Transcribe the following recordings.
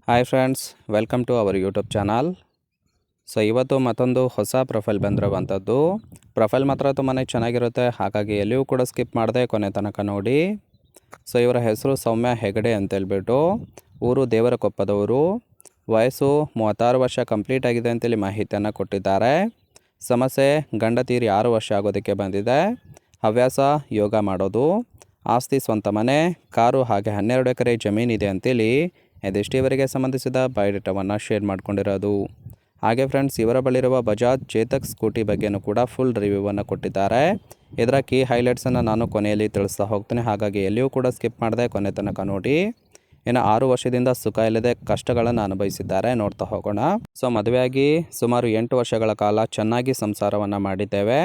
Hi friends, welcome to our YouTube channel. So ಇವತ್ತು ಮತ್ತೊಂದು ಹೊಸ ಪ್ರೊಫೈಲ್ ಬಂದಿರುವಂಥದ್ದು. ಪ್ರೊಫೈಲ್ ಮಾತ್ರ ತುಂಬಾ ಚೆನ್ನಾಗಿರುತ್ತೆ, ಹಾಗಾಗಿ ಎಲ್ಲಿಯೂ ಕೂಡ ಸ್ಕಿಪ್ ಮಾಡದೆ ಕೊನೆ ತನಕ ನೋಡಿ. ಸೊ ಇವರ ಹೆಸರು ಸೌಮ್ಯ ಹೆಗಡೆ ಅಂತೇಳ್ಬಿಟ್ಟು, ಊರು ದೇವರಕೊಪ್ಪದವರು, ವಯಸ್ಸು 36 ವರ್ಷ ಕಂಪ್ಲೀಟ್ ಆಗಿದೆ ಅಂತೇಳಿ ಮಾಹಿತಿಯನ್ನು ಕೊಟ್ಟಿದ್ದಾರೆ. ಸಮಸ್ಯೆ ಗಂಡ ತೀರಿ 6 ವರ್ಷ ಆಗೋದಕ್ಕೆ ಬಂದಿದೆ. ಹವ್ಯಾಸ ಯೋಗ ಮಾಡೋದು, ಆಸ್ತಿ ಸ್ವಂತ ಮನೆ, ಕಾರು ಹಾಗೆ 12 ಎಕರೆ ಜಮೀನಿದೆ ಅಂತೇಳಿ ಇದೆಷ್ಟು ಇವರಿಗೆ ಸಂಬಂಧಿಸಿದ ಬಯೋಡೇಟಾವನ್ನು ಶೇರ್ ಮಾಡ್ಕೊಂಡಿರೋದು. ಹಾಗೆ ಫ್ರೆಂಡ್ಸ್, ಇವರ ಬಳಿರುವ ಬಜಾಜ್ ಚೇತಕ್ ಸ್ಕೂಟಿ ಬಗ್ಗೆಯೂ ಕೂಡ ಫುಲ್ ರಿವ್ಯೂವನ್ನು ಕೊಟ್ಟಿದ್ದಾರೆ. ಇದರ ಕೀ ಹೈಲೈಟ್ಸನ್ನು ನಾನು ಕೊನೆಯಲ್ಲಿ ತಿಳಿಸ್ತಾ ಹೋಗ್ತೀನಿ, ಹಾಗಾಗಿ ಎಲ್ಲಿಯೂ ಕೂಡ ಸ್ಕಿಪ್ ಮಾಡದೆ ಕೊನೆ ತನಕ ನೋಡಿ. ಇನ್ನು 6 ವರ್ಷದಿಂದ ಸುಖ ಇಲ್ಲದೆ ಕಷ್ಟಗಳನ್ನು ಅನುಭವಿಸಿದ್ದಾರೆ, ನೋಡ್ತಾ ಹೋಗೋಣ. ಸೊ ಮದುವೆಯಾಗಿ ಸುಮಾರು 8 ವರ್ಷಗಳ ಕಾಲ ಚೆನ್ನಾಗಿ ಸಂಸಾರವನ್ನು ಮಾಡಿದ್ದೇವೆ.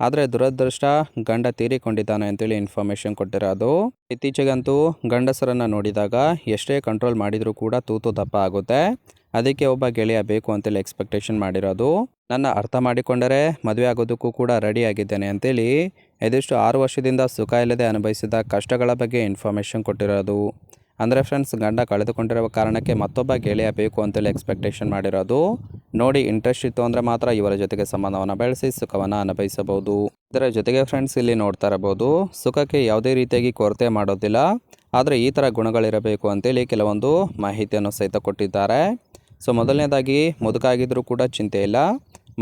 ಆದರೆ ದುರದೃಷ್ಟ ಗಂಡ ತೀರಿಕೊಂಡಿದ್ದಾನೆ ಅಂತೇಳಿ ಇನ್ಫಾರ್ಮೇಷನ್ ಕೊಟ್ಟಿರೋದು. ಇತ್ತೀಚೆಗಂತೂ ಗಂಡಸರನ್ನು ನೋಡಿದಾಗ ಎಷ್ಟೇ ಕಂಟ್ರೋಲ್ ಮಾಡಿದರೂ ಕೂಡ ತೂತು ದಪ್ಪ ಆಗುತ್ತೆ. ಅದಕ್ಕೆ ಒಬ್ಬ ಗೆಳೆಯ ಬೇಕು ಅಂತೇಳಿ ಎಕ್ಸ್ಪೆಕ್ಟೇಷನ್ ಮಾಡಿರೋದು. ನನ್ನ ಅರ್ಥ ಮಾಡಿಕೊಂಡರೆ ಮದುವೆ ಆಗೋದಕ್ಕೂ ಕೂಡ ರೆಡಿ ಆಗಿದ್ದೇನೆ ಅಂತೇಳಿ ಇದೆಷ್ಟು 6 ವರ್ಷದಿಂದ ಸುಖ ಇಲ್ಲದೆ ಅನುಭವಿಸಿದ ಕಷ್ಟಗಳ ಬಗ್ಗೆ ಇನ್ಫಾರ್ಮೇಷನ್ ಕೊಟ್ಟಿರೋದು. ಅಂದರೆ ಫ್ರೆಂಡ್ಸ್, ಗಂಡ ಕಳೆದುಕೊಂಡಿರುವ ಕಾರಣಕ್ಕೆ ಮತ್ತೊಬ್ಬ ಗೆಳೆಯ ಬೇಕು ಅಂತೇಳಿ ಎಕ್ಸ್ಪೆಕ್ಟೇಷನ್ ಮಾಡಿರೋದು. ನೋಡಿ, ಇಂಟ್ರೆಸ್ಟ್ ಇತ್ತು ಅಂದರೆ ಮಾತ್ರ ಇವರ ಜೊತೆಗೆ ಸಂಬಂಧವನ್ನು ಬೆಳೆಸಿ ಸುಖವನ್ನು ಅನುಭವಿಸಬಹುದು. ಇದರ ಜೊತೆಗೆ ಫ್ರೆಂಡ್ಸ್, ಇಲ್ಲಿ ನೋಡ್ತಾ ಇರಬಹುದು, ಸುಖಕ್ಕೆ ಯಾವುದೇ ರೀತಿಯಾಗಿ ಕೊರತೆ ಮಾಡೋದಿಲ್ಲ, ಆದರೆ ಈ ಥರ ಗುಣಗಳಿರಬೇಕು ಅಂತೇಳಿ ಕೆಲವೊಂದು ಮಾಹಿತಿಯನ್ನು ಸಹಿತ ಕೊಟ್ಟಿದ್ದಾರೆ. ಸೊ ಮೊದಲನೇದಾಗಿ, ಮುದುಕಾಗಿದ್ದರೂ ಕೂಡ ಚಿಂತೆ ಇಲ್ಲ,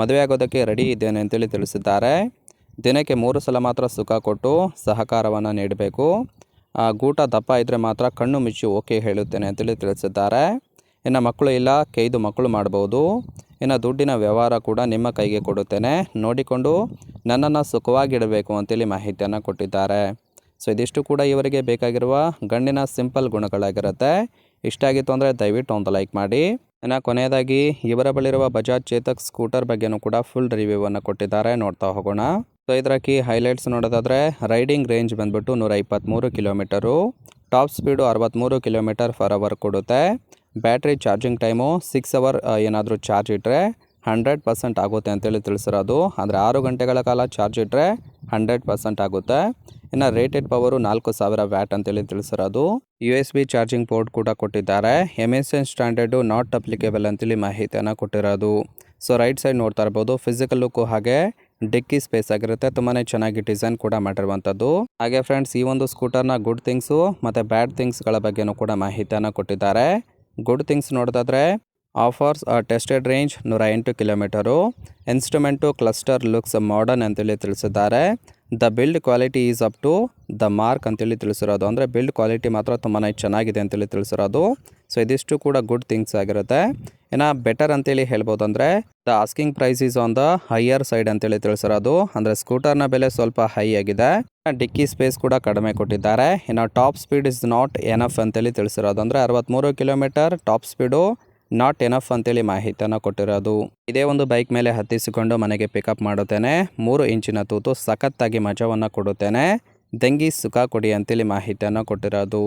ಮದುವೆ ಆಗೋದಕ್ಕೆ ರೆಡಿ ಇದ್ದೇನೆ ಅಂತೇಳಿ ತಿಳಿಸಿದ್ದಾರೆ. ದಿನಕ್ಕೆ 3 ಸಲ ಮಾತ್ರ ಸುಖ ಕೊಟ್ಟು ಸಹಕಾರವನ್ನು ನೀಡಬೇಕು. ಗೂಟ ದಪ್ಪ ಇದ್ದರೆ ಮಾತ್ರ ಕಣ್ಣು ಮುಚ್ಚಿ ಓಕೆ ಹೇಳುತ್ತೇನೆ ಅಂತೇಳಿ ತಿಳಿಸಿದ್ದಾರೆ. ಇನ್ನು ಮಕ್ಕಳು ಇಲ್ಲ, 5 ಮಕ್ಕಳು ಮಾಡ್ಬೋದು. ಇನ್ನು ದುಡ್ಡಿನ ವ್ಯವಹಾರ ಕೂಡ ನಿಮ್ಮ ಕೈಗೆ ಕೊಡುತ್ತೇನೆ, ನೋಡಿಕೊಂಡು ನನ್ನನ್ನು ಸುಖವಾಗಿಡಬೇಕು ಅಂತೇಳಿ ಮಾಹಿತಿಯನ್ನು ಕೊಟ್ಟಿದ್ದಾರೆ. ಸೊ ಇದಿಷ್ಟು ಕೂಡ ಇವರಿಗೆ ಬೇಕಾಗಿರುವ ಗಂಡಿನ ಸಿಂಪಲ್ ಗುಣಗಳಾಗಿರುತ್ತೆ. ಇಷ್ಟ ಆಗಿತ್ತು ಅಂದರೆ ದಯವಿಟ್ಟು ಒಂದು ಲೈಕ್ ಮಾಡಿ. ಇನ್ನು ಕೊನೆಯದಾಗಿ, ಇವರ ಬಳಿರುವ ಬಜಾಜ್ ಚೇತಕ್ ಸ್ಕೂಟರ್ ಬಗ್ಗೆಯೂ ಕೂಡ ಫುಲ್ ರಿವ್ಯೂವನ್ನು ಕೊಟ್ಟಿದ್ದಾರೆ, ನೋಡ್ತಾ ಹೋಗೋಣ. ಸೊ ಇದರ ಕೀ ಹೈಲೈಟ್ಸ್ ನೋಡೋದಾದರೆ, ರೈಡಿಂಗ್ ರೇಂಜ್ ಬಂದ್ಬಿಟ್ಟು 123 ಕಿಲೋಮೀಟರು, ಟಾಪ್ ಸ್ಪೀಡು 63 km/h ಕೊಡುತ್ತೆ. ಬ್ಯಾಟ್ರಿ ಚಾರ್ಜಿಂಗ್ ಟೈಮು 6 ಅವರ್ ಏನಾದರೂ ಚಾರ್ಜ್ ಇಟ್ಟರೆ 100% ಆಗುತ್ತೆ ಅಂತೇಳಿ ತಿಳಿಸಿರೋದು. ಅಂದರೆ 6 ಗಂಟೆಗಳ ಕಾಲ ಚಾರ್ಜ್ ಇಟ್ಟರೆ 100% ಆಗುತ್ತೆ. ಇನ್ನು ರೇಟೆಡ್ ಪವರು 4000 ವ್ಯಾಟ್ ಅಂತೇಳಿ ತಿಳಿಸಿರೋದು. USB ಚಾರ್ಜಿಂಗ್ ಪೋರ್ಟ್ ಕೂಡ ಕೊಟ್ಟಿದ್ದಾರೆ. ಎಮಿಷನ್ ಸ್ಟ್ಯಾಂಡರ್ಡು ನಾಟ್ ಅಪ್ಲಿಕೇಬಲ್ ಅಂತೇಳಿ ಮಾಹಿತಿಯನ್ನು ಕೊಟ್ಟಿರೋದು. ಸೊ ರೈಟ್ ಸೈಡ್ ನೋಡ್ತಾ ಇರ್ಬೋದು, ಫಿಸಿಕಲ್ ಲುಕ್ಕು ಹಾಗೆ ಡಿಕ್ಕಿ ಸ್ಪೇಸ್ ಆಗಿರುತ್ತೆ, ತುಂಬಾ ಚೆನ್ನಾಗಿ ಡಿಸೈನ್ ಕೂಡ ಮಾಡಿರುವಂಥದ್ದು. ಹಾಗೆ ಫ್ರೆಂಡ್ಸ್, ಈ ಒಂದು ಸ್ಕೂಟರ್ನ ಗುಡ್ ಥಿಂಗ್ಸು ಮತ್ತು ಬ್ಯಾಡ್ ಥಿಂಗ್ಸ್ಗಳ ಬಗ್ಗೆನೂ ಕೂಡ ಮಾಹಿತಿಯನ್ನು ಕೊಟ್ಟಿದ್ದಾರೆ. ಗುಡ್ ಥಿಂಗ್ಸ್ ನೋಡೋದಾದರೆ, offers tested range 108 kilometre, instrument cluster looks modern ಅಂತೇಳಿ ತಿಳಿಸಿದ್ದಾರೆ. The build quality is up to the mark ಅಂತೇಳಿ ತಿಳಿಸಿರೋದು. ಅಂದರೆ ಬಿಲ್ಡ್ ಕ್ವಾಲಿಟಿ ಮಾತ್ರ ತುಂಬಾ ಚೆನ್ನಾಗಿದೆ ಅಂತೇಳಿ ತಿಳಿಸಿರೋದು. ಸೊ ಇದಿಷ್ಟು ಕೂಡ ಗುಡ್ ಥಿಂಗ್ಸ್ ಆಗಿರುತ್ತೆ. ಇನ್ನು ಬೆಟರ್ ಅಂತೇಳಿ ಹೇಳ್ಬೋದು ಅಂದರೆ, the asking price is on the higher side ಅಂತೇಳಿ ತಿಳಿಸಿರೋದು. ಅಂದರೆ ಸ್ಕೂಟರ್ನ ಬೆಲೆ ಸ್ವಲ್ಪ ಹೈ ಆಗಿದೆ. ಡಿಕ್ಕಿ ಸ್ಪೇಸ್ ಕೂಡ ಕಡಿಮೆ ಕೊಟ್ಟಿದ್ದಾರೆ. ಇನ್ನು top speed is not enough ಅಂತೇಳಿ ತಿಳಿಸಿರೋದು. ಅಂದರೆ 63 kilometre top speed not enough ಅಂತೇಳಿ ಮಾಹಿತಿಯನ್ನು ಕೊಟ್ಟಿರೋದು. ಇದೇ ಒಂದು ಬೈಕ್ ಮೇಲೆ ಹತ್ತಿಸಿಕೊಂಡು ಮನೆಗೆ ಪಿಕಪ್ ಮಾಡುತ್ತೇನೆ, 3 ಇಂಚಿನ ತೂತು, ಸಖತ್ತಾಗಿ ಮಜವನ್ನು ಕೊಡುತ್ತೇನೆ, ದಂಗಿ ಸುಖ ಕೊಡಿ ಅಂತೇಳಿ ಮಾಹಿತಿಯನ್ನು ಕೊಟ್ಟಿರೋದು.